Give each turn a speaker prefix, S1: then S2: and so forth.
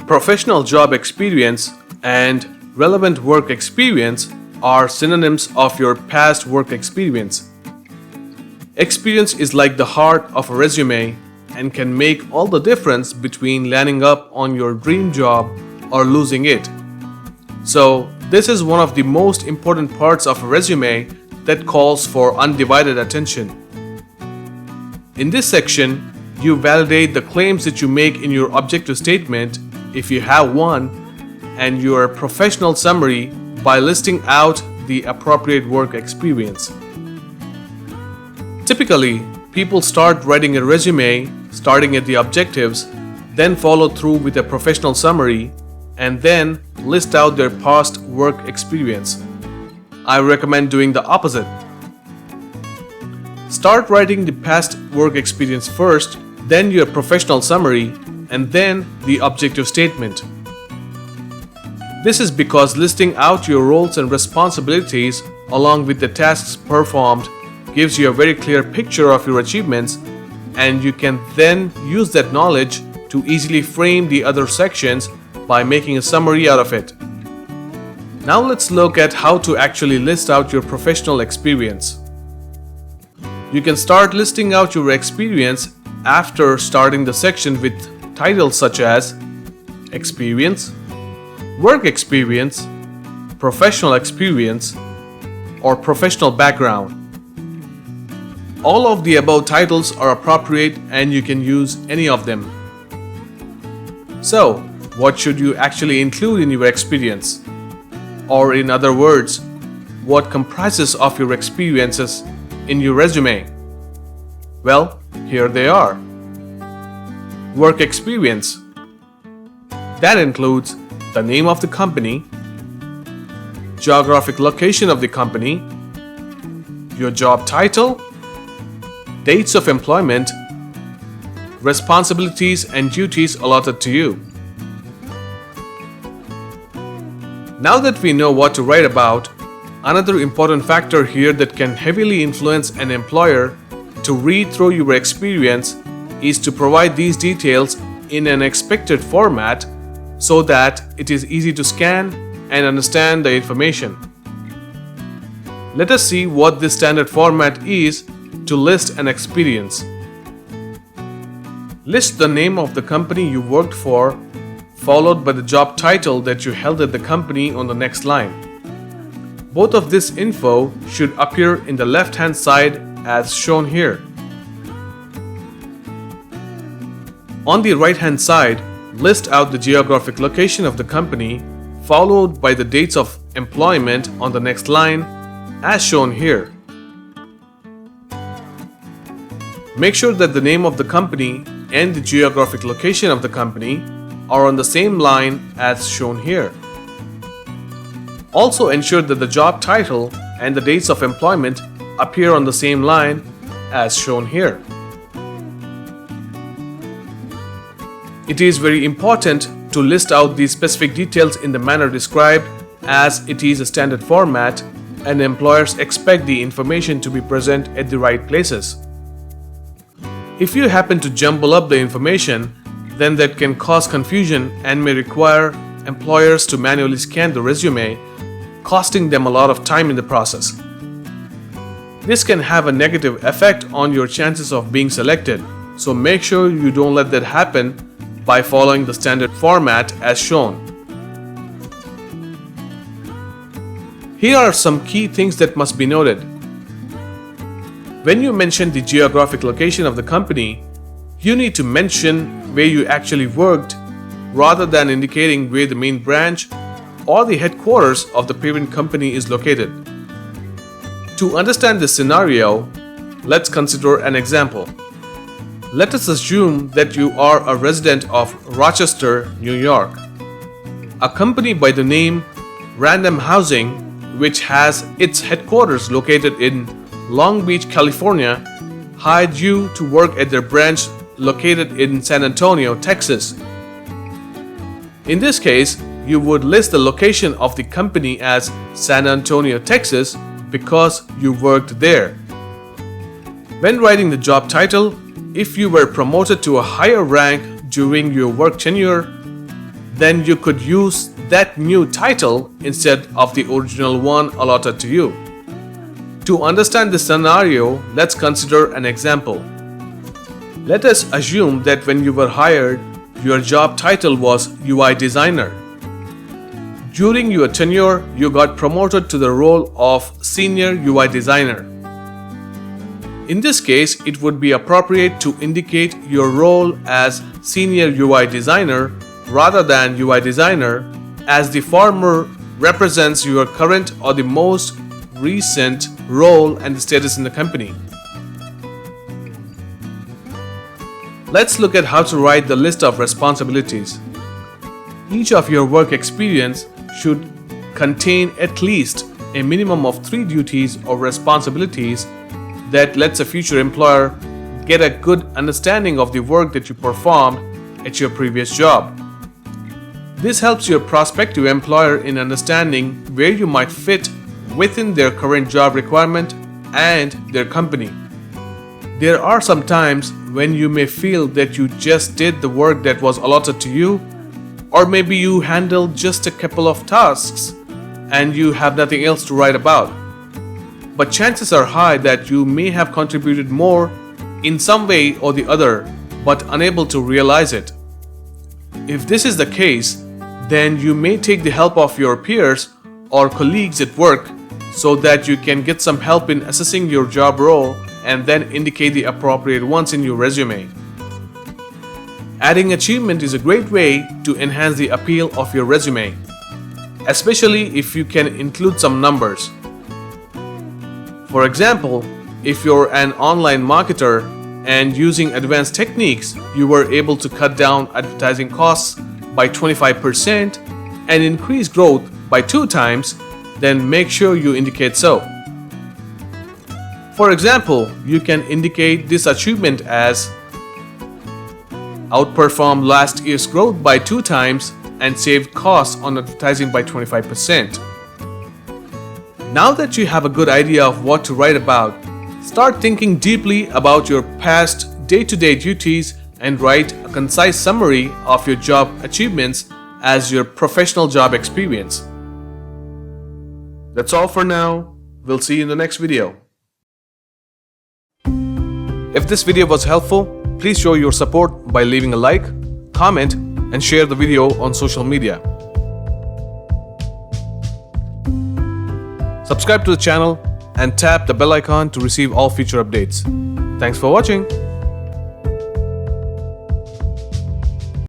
S1: Professional job experience and relevant work experience are synonyms of your past work experience. Experience is like the heart of a resume and can make all the difference between landing up on your dream job or losing it. So, this is one of the most important parts of a resume that calls for undivided attention. In this section, you validate the claims that you make in your objective statement, if you have one, and your professional summary by listing out the appropriate work experience. Typically, people start writing a resume starting at the objectives, then follow through with a professional summary, and then list out their past work experience. I recommend doing the opposite. Start writing the past work experience first, then your professional summary, and then the objective statement. This is because listing out your roles and responsibilities along with the tasks performed gives you a very clear picture of your achievements, and you can then use that knowledge to easily frame the other sections by making a summary out of it. Now let's look at how to actually list out your professional experience. You can start listing out your experience after starting the section with titles such as experience, work experience, professional experience, or professional background. All of the above titles are appropriate and you can use any of them. So, what should you actually include in your experience? Or in other words, what comprises of your experiences in your resume? Well, here they are. Work experience. That includes the name of the company, geographic location of the company, your job title, dates of employment, responsibilities and duties allotted to you. Now that we know what to write about, another important factor here that can heavily influence an employer to read through your experience is to provide these details in an expected format so that it is easy to scan and understand the information. Let us see what this standard format is to list an experience. List the name of the company you worked for, followed by the job title that you held at the company on the next line. Both of this info should appear in the left-hand side as shown here. On the right-hand side, list out the geographic location of the company, followed by the dates of employment on the next line as shown here. Make sure that the name of the company and the geographic location of the company are on the same line as shown here. Also ensure that the job title and the dates of employment appear on the same line as shown here. It is very important to list out these specific details in the manner described, as it is a standard format and employers expect the information to be present at the right places. If you happen to jumble up the information, then that can cause confusion and may require employers to manually scan the resume, costing them a lot of time in the process. This can have a negative effect on your chances of being selected, so make sure you don't let that happen by following the standard format as shown. Here are some key things that must be noted. When you mention the geographic location of the company, you need to mention where you actually worked rather than indicating where the main branch or the headquarters of the parent company is located. To understand this scenario, let's consider an example. Let us assume that you are a resident of Rochester, New York. A company by the name Random Housing, which has its headquarters located in Long Beach, California, hired you to work at their branch located in San Antonio, Texas. In this case, you would list the location of the company as San Antonio, Texas because you worked there. When writing the job title, if you were promoted to a higher rank during your work tenure, then you could use that new title instead of the original one allotted to you. To understand this scenario, let's consider an example. Let us assume that when you were hired, your job title was UI designer. During your tenure, you got promoted to the role of senior UI designer. In this case, it would be appropriate to indicate your role as senior UI designer rather than UI designer, as the former represents your current or the most recent role and status in the company. Let's look at how to write the list of responsibilities. Each of your work experience should contain at least a minimum of 3 duties or responsibilities that lets a future employer get a good understanding of the work that you performed at your previous job. This helps your prospective employer in understanding where you might fit within their current job requirement and their company. There are some times when you may feel that you just did the work that was allotted to you, or maybe you handled just a couple of tasks and you have nothing else to write about. But chances are high that you may have contributed more in some way or the other, but unable to realize it. If this is the case, then you may take the help of your peers or colleagues at work so that you can get some help in assessing your job role and then indicate the appropriate ones in your resume. Adding achievement is a great way to enhance the appeal of your resume, especially if you can include some numbers. For example, if you're an online marketer and using advanced techniques, you were able to cut down advertising costs by 25% and increase growth by 2 times, then make sure you indicate so. For example, you can indicate this achievement as outperformed last year's growth by 2 times and saved costs on advertising by 25%. Now that you have a good idea of what to write about, start thinking deeply about your past day-to-day duties and write a concise summary of your job achievements as your professional job experience. That's all for now. We'll see you in the next video. If this video was helpful, please show your support by leaving a like, comment, and share the video on social media. Subscribe to the channel and tap the bell icon to receive all future updates. Thanks for watching.